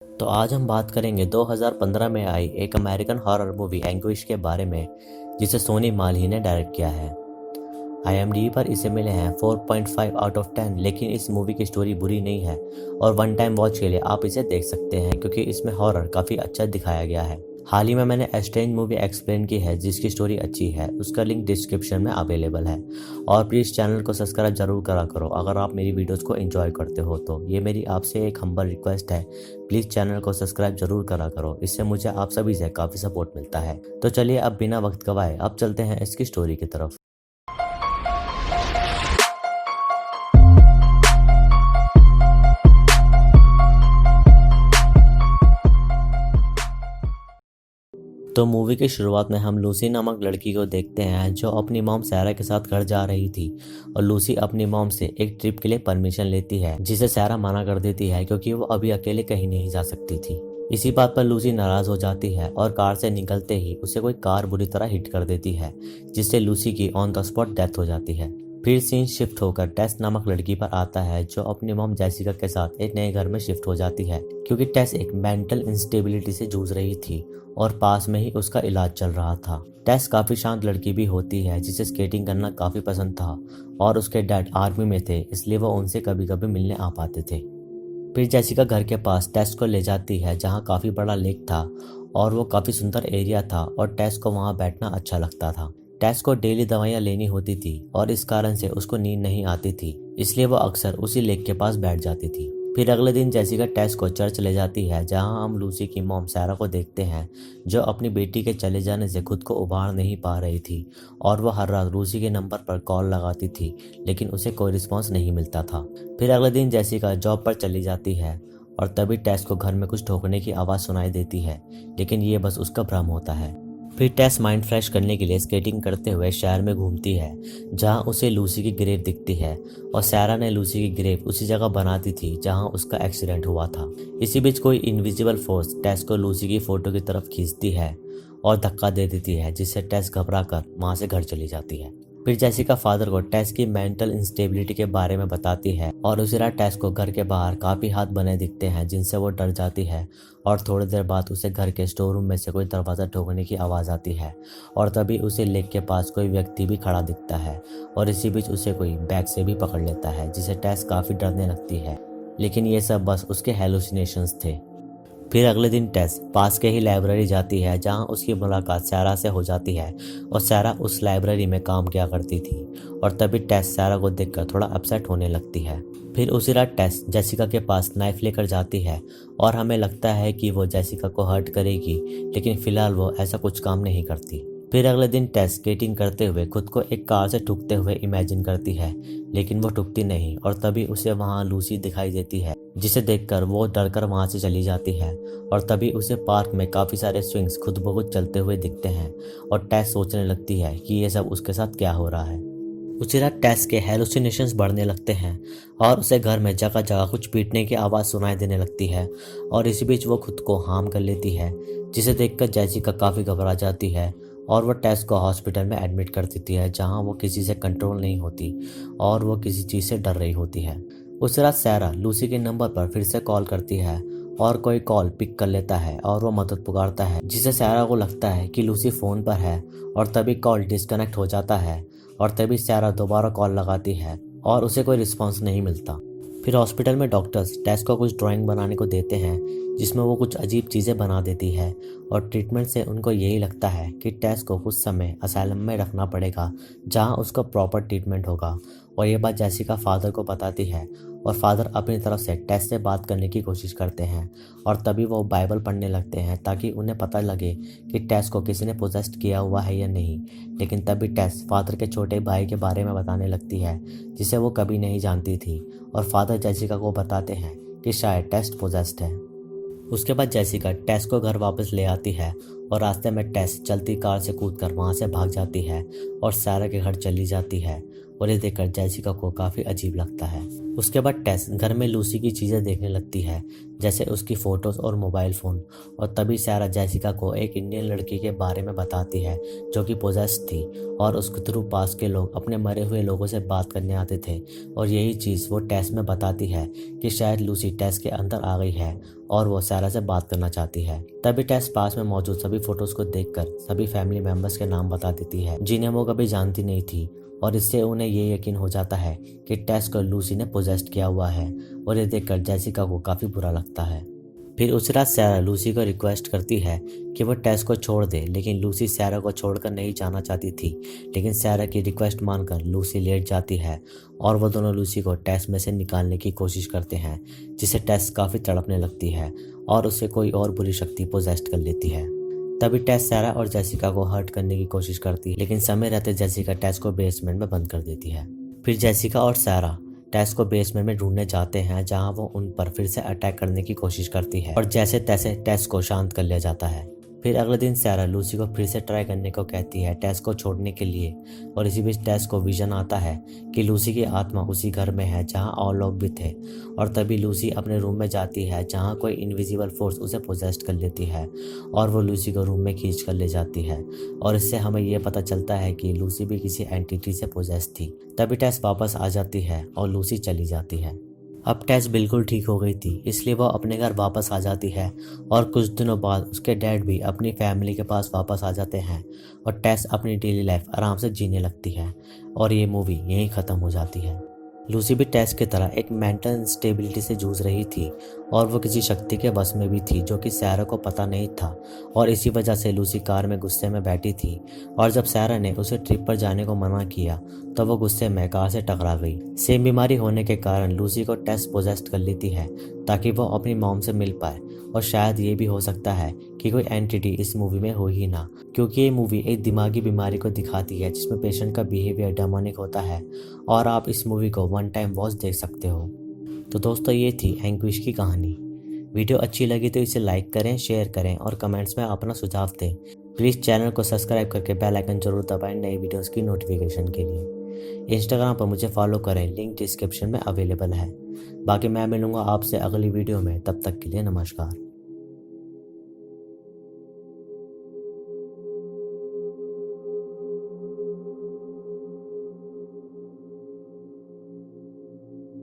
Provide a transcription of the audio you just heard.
तो आज हम बात करेंगे 2015 में आई एक अमेरिकन हॉरर मूवी एंग्विश के बारे में, जिसे सोनी माली ने डायरेक्ट किया है। IMDb पर इसे मिले हैं 4.5 आउट ऑफ 10, लेकिन इस मूवी की स्टोरी बुरी नहीं है और वन टाइम वॉच के लिए आप इसे देख सकते हैं क्योंकि इसमें हॉरर काफ़ी अच्छा दिखाया गया है। हाल ही में मैंने स्ट्रेंज मूवी एक्सप्लेन की है जिसकी स्टोरी अच्छी है, उसका लिंक डिस्क्रिप्शन में अवेलेबल है। और प्लीज़ चैनल को सब्सक्राइब जरूर करा करो अगर आप मेरी वीडियोस को एंजॉय करते हो तो। ये मेरी आपसे एक हम्बल रिक्वेस्ट है, प्लीज़ चैनल को सब्सक्राइब जरूर करा करो, इससे मुझे आप सभी से काफ़ी सपोर्ट मिलता है। तो चलिए अब बिना वक्त गवाए अब चलते हैं इसकी स्टोरी की तरफ। तो मूवी की शुरुआत में हम लूसी नामक लड़की को देखते हैं जो अपनी मॉम सैरा के साथ घर जा रही थी। और लूसी अपनी मॉम से एक ट्रिप के लिए परमिशन लेती है जिसे सैरा मना कर देती है क्योंकि वो अभी अकेले कहीं नहीं जा सकती थी। इसी बात पर लूसी नाराज हो जाती है और कार से निकलते ही उसे कोई कार बुरी तरह हिट कर देती है, जिससे लूसी की ऑन द स्पॉट डेथ हो जाती है। फिर सीन शिफ्ट होकर टेस नामक लड़की पर आता है जो अपनी मॉम जेसिका के साथ एक नए घर में शिफ्ट हो जाती है क्योंकि टेस एक मेंटल इंस्टेबिलिटी से जूझ रही थी और पास में ही उसका इलाज चल रहा था। टेस काफ़ी शांत लड़की भी होती है जिसे स्केटिंग करना काफ़ी पसंद था और उसके डैड आर्मी में थे, इसलिए वो उनसे कभी कभी मिलने आ पाते थे। फिर जेसिका घर के पास टेस को ले जाती है जहाँ काफ़ी बड़ा लेक था और वो काफ़ी सुंदर एरिया था और टेस को वहाँ बैठना अच्छा लगता था। टेस को डेली दवाइयाँ लेनी होती थी और इस कारण से उसको नींद नहीं आती थी, इसलिए वो अक्सर उसी लेक के पास बैठ जाती थी। फिर अगले दिन जेसिका टेस को चर्च ले जाती है जहां हम लूसी की मॉम सैरा को देखते हैं जो अपनी बेटी के चले जाने से खुद को उबार नहीं पा रही थी और वो हर रात लूसी के नंबर पर कॉल लगाती थी लेकिन उसे कोई रिस्पॉन्स नहीं मिलता था। फिर अगले दिन जेसिका जॉब पर चली जाती है और तभी टेस को घर में कुछ ठोकने की आवाज़ सुनाई देती है, लेकिन ये बस उसका भ्रम होता है। फिर टेस माइंड फ्रेश करने के लिए स्केटिंग करते हुए शहर में घूमती है जहां उसे लूसी की ग्रेव दिखती है और सैरा ने लूसी की ग्रेव उसी जगह बना दी थी जहां उसका एक्सीडेंट हुआ था। इसी बीच कोई इनविजिबल फोर्स टेस को लूसी की फोटो की तरफ खींचती है और धक्का दे देती है जिससे टेस घबरा कर वहां से घर चली जाती है। फिर जेसिका फादर को टेस की मेंटल इंस्टेबिलिटी के बारे में बताती है और उसी रात टेस को घर के बाहर काफी हाथ बने दिखते हैं जिनसे वो डर जाती है और थोड़ी देर बाद उसे घर के स्टोर रूम में से कोई दरवाज़ा ठोकने की आवाज़ आती है और तभी उसे लेक के पास कोई व्यक्ति भी खड़ा दिखता है और इसी बीच उसे कोई बैग से भी पकड़ लेता है जिसे टेस काफ़ी डरने लगती है, लेकिन ये सब बस उसके हेलुसिनेशंस थे। फिर अगले दिन टेस पास के ही लाइब्रेरी जाती है जहां उसकी मुलाकात सैरा से हो जाती है और सैरा उस लाइब्रेरी में काम किया करती थी और तभी टेस सैरा को देखकर थोड़ा अपसेट होने लगती है। फिर उसी रात टेस जेसिका के पास नाइफ लेकर जाती है और हमें लगता है कि वो जेसिका को हर्ट करेगी, लेकिन फिलहाल वो ऐसा कुछ काम नहीं करती। फिर अगले दिन टेस स्केटिंग करते हुए खुद को एक कार से ठुकते हुए इमेजिन करती है, लेकिन वो ठुकती नहीं और तभी उसे वहाँ लूसी दिखाई देती है जिसे देखकर वो डरकर वहाँ से चली जाती है और तभी उसे पार्क में काफ़ी सारे स्विंग्स खुद ब खुद चलते हुए दिखते हैं और टेस सोचने लगती है कि ये सब उसके साथ क्या हो रहा है। उसी रात टेस के हेलुसिनेशंस बढ़ने लगते हैं और उसे घर में जगह जगह कुछ पीटने की आवाज़ सुनाई देने लगती है और इसी बीच वो खुद को हार्म कर लेती है, जिसे देखकर जेसिका काफ़ी घबरा जाती है और वो टेस को हॉस्पिटल में एडमिट कर देती है जहां वो किसी से कंट्रोल नहीं होती और वो किसी चीज़ से डर रही होती है। उस रात सैरा लूसी के नंबर पर फिर से कॉल करती है और कोई कॉल पिक कर लेता है और वो मदद पुकारता है, जिसे सैरा को लगता है कि लूसी फ़ोन पर है और तभी कॉल डिस्कनेक्ट हो जाता है और तभी सैरा दोबारा कॉल लगाती है और उसे कोई रिस्पॉन्स नहीं मिलता। फिर हॉस्पिटल में डॉक्टर्स टेस को कुछ ड्राइंग बनाने को देते हैं जिसमें वो कुछ अजीब चीज़ें बना देती है और ट्रीटमेंट से उनको यही लगता है कि टेस को कुछ समय असाइलम में रखना पड़ेगा जहां उसका प्रॉपर ट्रीटमेंट होगा। और ये बात जेसिका फादर को बताती है और फादर अपनी तरफ से टेस से बात करने की कोशिश करते हैं और तभी वो बाइबल पढ़ने लगते हैं ताकि उन्हें पता लगे कि टेस को किसी ने पोजेस्ट किया हुआ है या नहीं। लेकिन तभी टेस फादर के छोटे भाई के बारे में बताने लगती है जिसे वो कभी नहीं जानती थी और फादर जेसिका को बताते हैं कि शायद टेस पोजेस्ड है। उसके बाद जेसिका टेस को घर वापस ले आती है और रास्ते में टेस चलती कार से कूदकर वहां से भाग जाती है और सैरा के घर चली जाती है और ये देखकर जेसिका को काफ़ी अजीब लगता है। उसके बाद टेस घर में लूसी की चीज़ें देखने लगती है, जैसे उसकी फ़ोटोज़ और मोबाइल फ़ोन। और तभी सारा जेसिका को एक इंडियन लड़की के बारे में बताती है जो कि पोजेस्ड थी, और उसके थ्रू पास के लोग अपने मरे हुए लोगों से बात करने आते थे। और यही चीज़ वो टेस में बताती है कि शायद लूसी टेस के अंदर आ गई है और वो सारा से बात करना चाहती है। तभी टेस पास में मौजूद सभी फ़ोटोज़ को देखकर सभी फैमिली मेम्बर्स के नाम बता देती है जिन्हें वो कभी जानती नहीं थी। और इससे उन्हें ये यकीन हो जाता है कि टेस को लूसी ने पोजेस्ड किया हुआ है, और ये देखकर जेसिका को काफ़ी बुरा लगता है। फिर उस रात सैरा लूसी को रिक्वेस्ट करती है कि वो टेस को छोड़ दे, लेकिन लूसी सैरा को छोड़कर नहीं जाना चाहती थी। लेकिन सैरा की रिक्वेस्ट मानकर लूसी लेट जाती है और वो दोनों लूसी को टेस में से निकालने की कोशिश करते हैं, जिससे टेस काफ़ी तड़पने लगती है और उसे कोई और बुरी शक्ति पोजेस्ड कर लेती है। तभी टेस सैरा और जेसिका को हर्ट करने की कोशिश करती है, लेकिन समय रहते जेसिका टेस को बेसमेंट में बंद कर देती है। फिर जेसिका और सैरा टेस को बेसमेंट में ढूंढने जाते हैं, जहां वो उन पर फिर से अटैक करने की कोशिश करती है और जैसे तैसे टेस को शांत कर लिया जाता है। फिर अगले दिन सैरा लूसी को फिर से ट्राई करने को कहती है टेस को छोड़ने के लिए, और इसी बीच टेस को विजन आता है कि लूसी की आत्मा उसी घर में है जहां और लोग भी थे। और तभी लूसी अपने रूम में जाती है जहां कोई इनविजिबल फोर्स उसे पोजेस्ड कर लेती है, और वो लूसी को रूम में खींच कर ले जाती है। और इससे हमें ये पता चलता है कि लूसी भी किसी एंटिटी से पोजेस्ड थी। तभी टेस वापस आ जाती है और लूसी चली जाती है। अब टेस बिल्कुल ठीक हो गई थी, इसलिए वो अपने घर वापस आ जाती है, और कुछ दिनों बाद उसके डैड भी अपनी फैमिली के पास वापस आ जाते हैं, और टेस अपनी डेली लाइफ आराम से जीने लगती है। और ये मूवी यहीं ख़त्म हो जाती है। लूसी भी टेस की तरह एक मेंटल इंस्टेबिलिटी से जूझ रही थी, और वो किसी शक्ति के बस में भी थी जो कि सैरा को पता नहीं था। और इसी वजह से लूसी कार में गुस्से में बैठी थी, और जब सैरा ने उसे ट्रिप पर जाने को मना किया तो वो गुस्से में कार से टकरा गई। सेम बीमारी होने के कारण लूसी को टेस पोजेस्ड कर लेती है ताकि वो अपनी मॉम से मिल पाए। और शायद ये भी हो सकता है कि कोई एंटिटी इस मूवी में हो ही ना, क्योंकि ये मूवी एक दिमागी बीमारी को दिखाती है जिसमें पेशेंट का बिहेवियर डेमोनिक होता है। और आप इस मूवी को वन टाइम वॉच देख सकते हो। तो दोस्तों, ये थी एंग्विश की कहानी। वीडियो अच्छी लगी तो इसे लाइक करें, शेयर करें और कमेंट्स में अपना सुझाव दें। प्लीज़ चैनल को सब्सक्राइब करके बेल आइकन जरूर दबाएं नई वीडियोस की नोटिफिकेशन के लिए। इंस्टाग्राम पर मुझे फॉलो करें, लिंक डिस्क्रिप्शन में अवेलेबल है। बाकी मैं मिलूंगा आपसे अगली वीडियो में, तब तक के लिए नमस्कार।